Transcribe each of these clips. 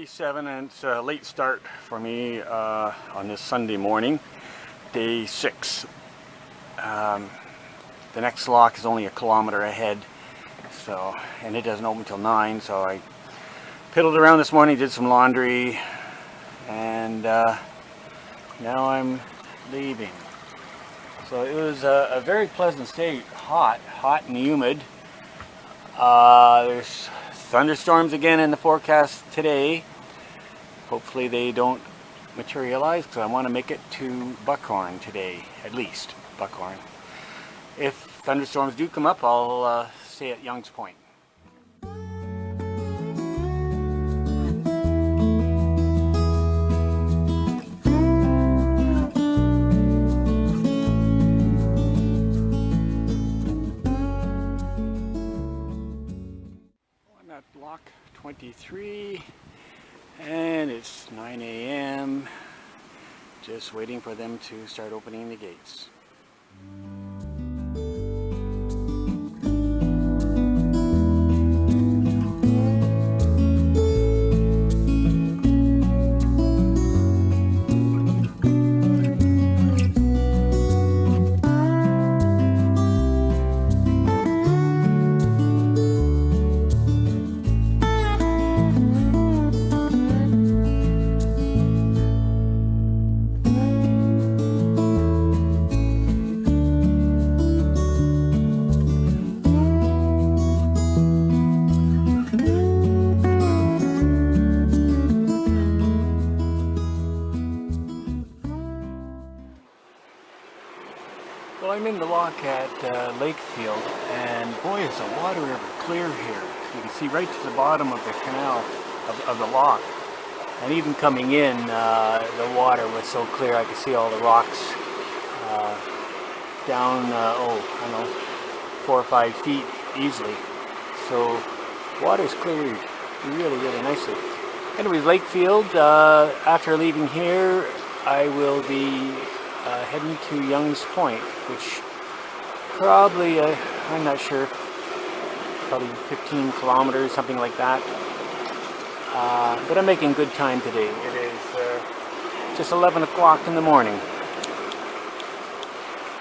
7 and it's a late start for me on this Sunday morning, day 6. The next lock is only a kilometer ahead, and it doesn't open till 9, so I piddled around this morning, did some laundry, and now I'm leaving. So it was a very pleasant day, hot and humid. There's thunderstorms again in the forecast today. Hopefully they don't materialize, because I want to make it to Buckhorn today, at least Buckhorn. If thunderstorms do come up, I'll stay at Young's Point. Lock 23 and it's 9 a.m. just waiting for them to start opening the gates. Well, I'm in the lock at Lakefield, and boy, is the water ever clear here. You can see right to the bottom of the canal of the lock, and even coming in, the water was so clear I could see all the rocks down, I don't know, 4 or 5 feet easily. So water's cleared really nicely. Anyways, Lakefield, after leaving here, I will be heading to Young's Point, which probably, I'm not sure, probably 15 kilometers, something like that. But I'm making good time today. It is just 11 o'clock in the morning.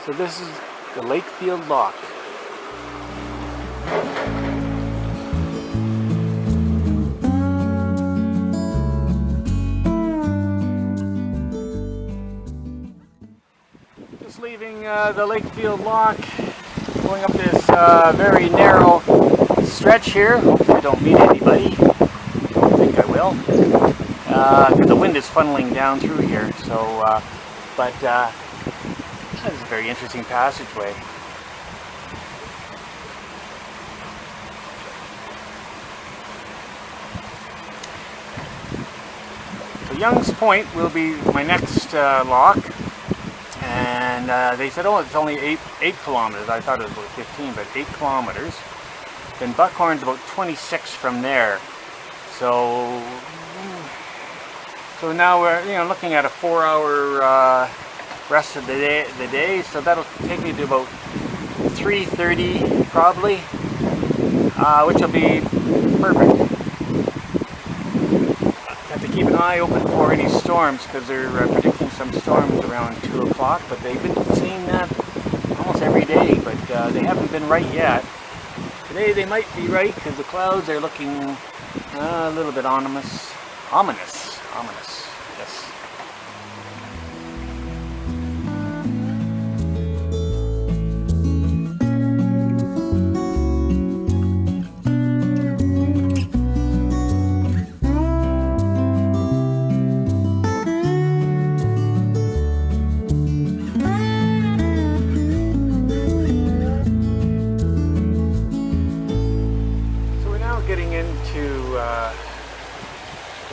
So this is the Lakefield Lock. Leaving the Lakefield Lock, going up this very narrow stretch here. Hopefully I don't meet anybody. I don't think I will. The wind is funneling down through here, so but this is a very interesting passageway. So Young's Point will be my next lock. And they said, oh, it's only 8 kilometers. I thought it was about 15, but 8 kilometers. Then Buckhorn's about 26 from there. So now we're looking at a 4-hour rest of the day. So that'll take me to about 3:30 probably, which will be perfect. Have to keep an eye open for any storms, because they're predicting some storms around 2 o'clock, but they've been seeing that almost every day, but they haven't been right yet. Today they might be right, because the clouds are looking a little bit ominous, yes.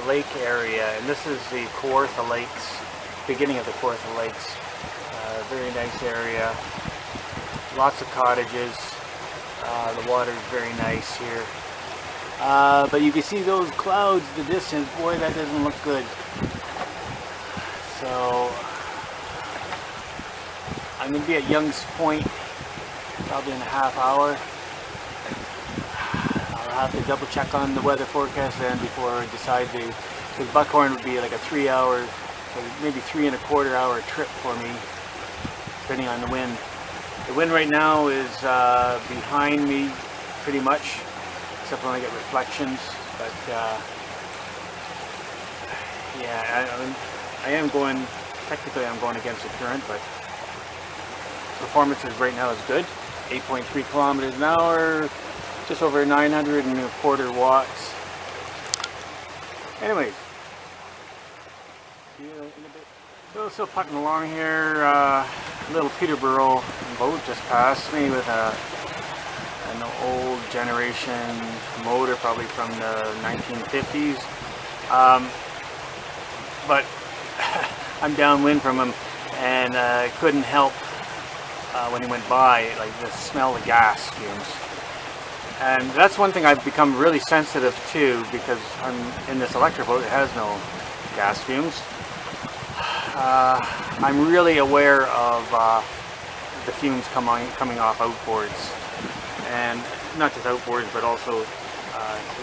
Lake area, and this is the Kawartha Lakes, beginning of the Kawartha Lakes. Very nice area, lots of cottages. The water is very nice here, but you can see those clouds in the distance. Boy, that doesn't look good. So I'm going to be at Young's Point probably in a half hour. I'll have to double check on the weather forecast then before I decide to because Buckhorn would be like a 3-hour, maybe 3.25-hour trip for me, depending on the wind. The wind right now is behind me pretty much, except when I get reflections. But yeah, I am going, technically I'm going against the current, but performance right now is good. 8.3 kilometers an hour, just over 925 watts. Anyways, see you in a bit. So still putting along here. Little Peterborough boat just passed me with an old generation motor, probably from the 1950s. But I'm downwind from him, and couldn't help when he went by, like the smell of gas fumes. And that's one thing I've become really sensitive to, because I'm in this electric boat. It has no gas fumes. I'm really aware of the fumes coming off outboards, and not just outboards, but also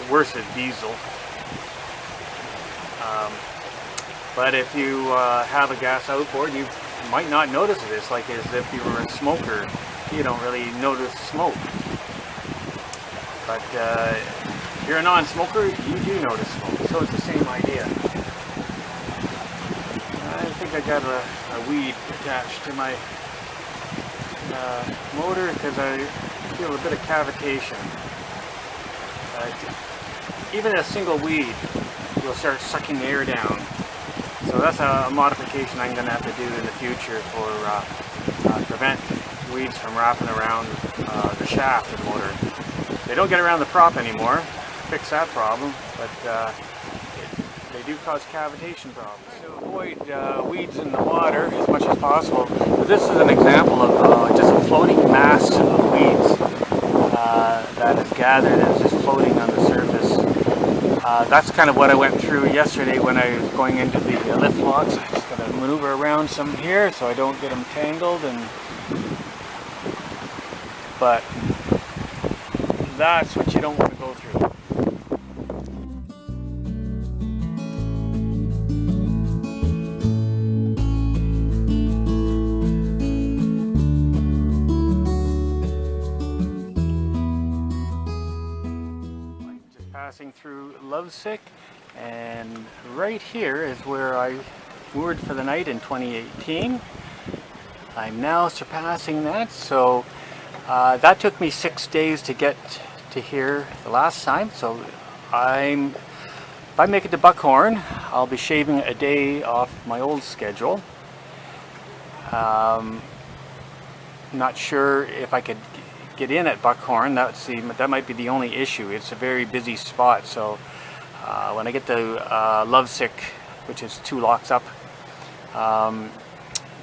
worse is diesel. But if you have a gas outboard, you might not notice this, like as if you were a smoker. You don't really notice smoke. But if you're a non-smoker, you do notice smoke. So it's the same idea. I think I got a weed attached to my motor, because I feel a bit of cavitation. Even a single weed will start sucking the air down. So that's a modification I'm going to have to do in the future for prevent weeds from wrapping around the shaft of the motor. They don't get around the prop anymore, fix that problem, but they do cause cavitation problems. To avoid weeds in the water as much as possible, but this is an example of just a floating mass of weeds that is gathered and is just floating on the surface. That's kind of what I went through yesterday when I was going into the lift locks. I just got to maneuver around some here so I don't get them tangled, but that's what you don't want to go through. Passing through Lovesick, and right here is where I moored for the night in 2018. I'm now surpassing that, so that took me 6 days to get to here the last time. So if I make it to Buckhorn, I'll be shaving a day off my old schedule. Not sure if I could get in at Buckhorn. That might be the only issue. It's a very busy spot, so when I get to Lovesick, which is 2 locks up,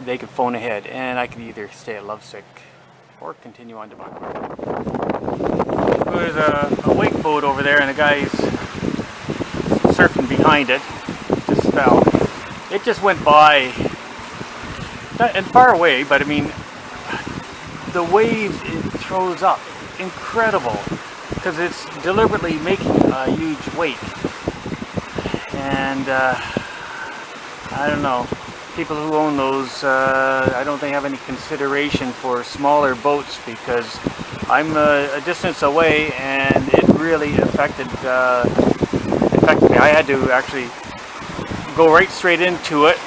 they could phone ahead, and I could either stay at Lovesick or continue on to Buckhorn. There's a wake boat over there, and a guy's surfing behind it. Just fell. It just went by, and far away, but I mean, the waves it throws up, incredible, because it's deliberately making a huge wake. And I don't know, people who own those, I don't think have any consideration for smaller boats, because I'm a distance away, and it really affected me. I had to actually go right straight into it,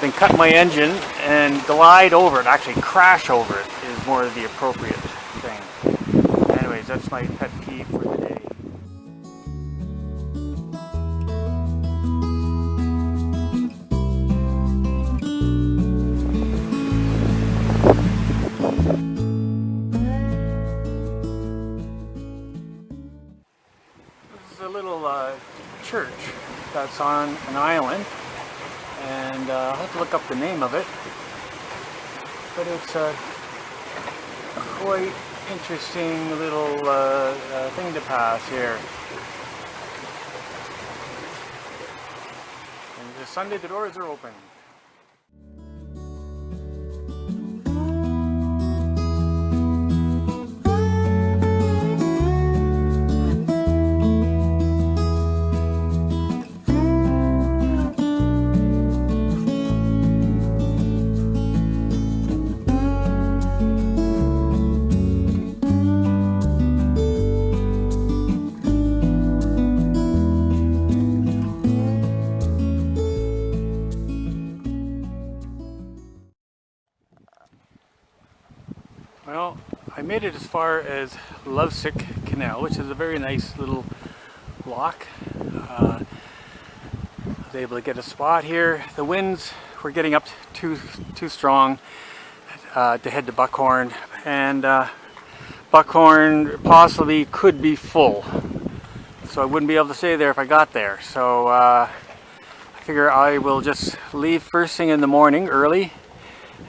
then cut my engine and glide over it, actually crash over it is more the appropriate thing. Anyways, that's my pet peeve for the day. This is a little church that's on an island, and I'll have to look up the name of it, but it's a quite interesting little thing to pass here. And this Sunday the doors are open. made it as far as Lovesick Canal, which is a very nice little lock. I was able to get a spot here. The winds were getting up too strong to head to Buckhorn, and Buckhorn possibly could be full, so I wouldn't be able to stay there if I got there. So I figure I will just leave first thing in the morning early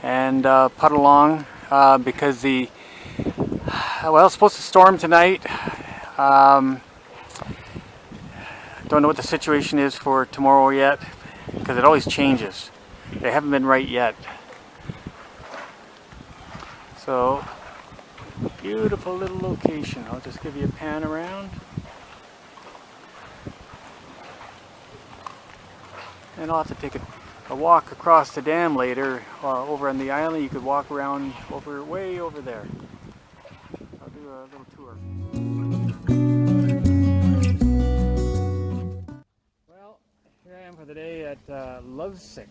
and putt along because it's supposed to storm tonight. Don't know what the situation is for tomorrow yet, because it always changes. They haven't been right yet. So, beautiful little location. I'll just give you a pan around. And I'll have to take a walk across the dam later, over on the island. You could walk around way over there. I'll do a little tour. Well, here I am for the day at Lovesick.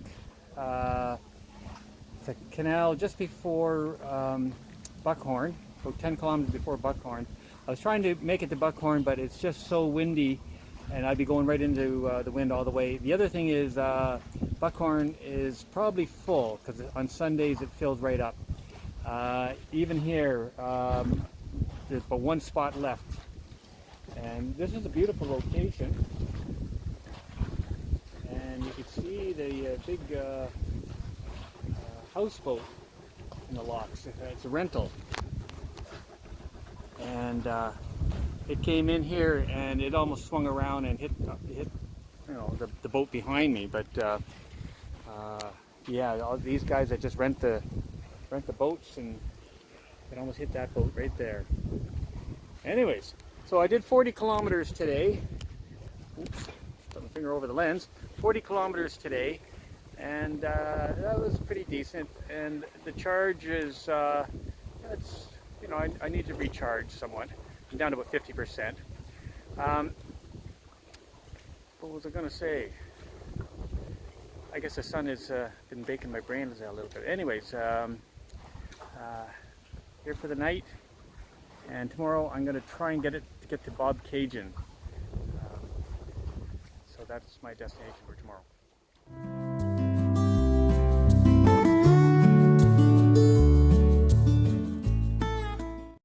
It's a canal just before Buckhorn, about 10 kilometers before Buckhorn. I was trying to make it to Buckhorn, but it's just so windy, and I'd be going right into the wind all the way. The other thing is Buckhorn is probably full, because on Sundays it fills right up. Even here, there's but one spot left. And this is a beautiful location. And you can see the big houseboat in the locks. It's a rental. And it came in here and it almost swung around and hit the boat behind me. But yeah, all these guys that just rent the boats, and it almost hit that boat right there. Anyways, so I did 40 kilometers today. Oops, put my finger over the lens. 40 kilometers today, and that was pretty decent. And the charge is, I need to recharge somewhat. I'm down to about 50%. What was I going to say? I guess the sun has been baking my brains a little bit. Anyways, here for the night, and tomorrow I'm going to try and get to Bob Cajun. So that's my destination for tomorrow.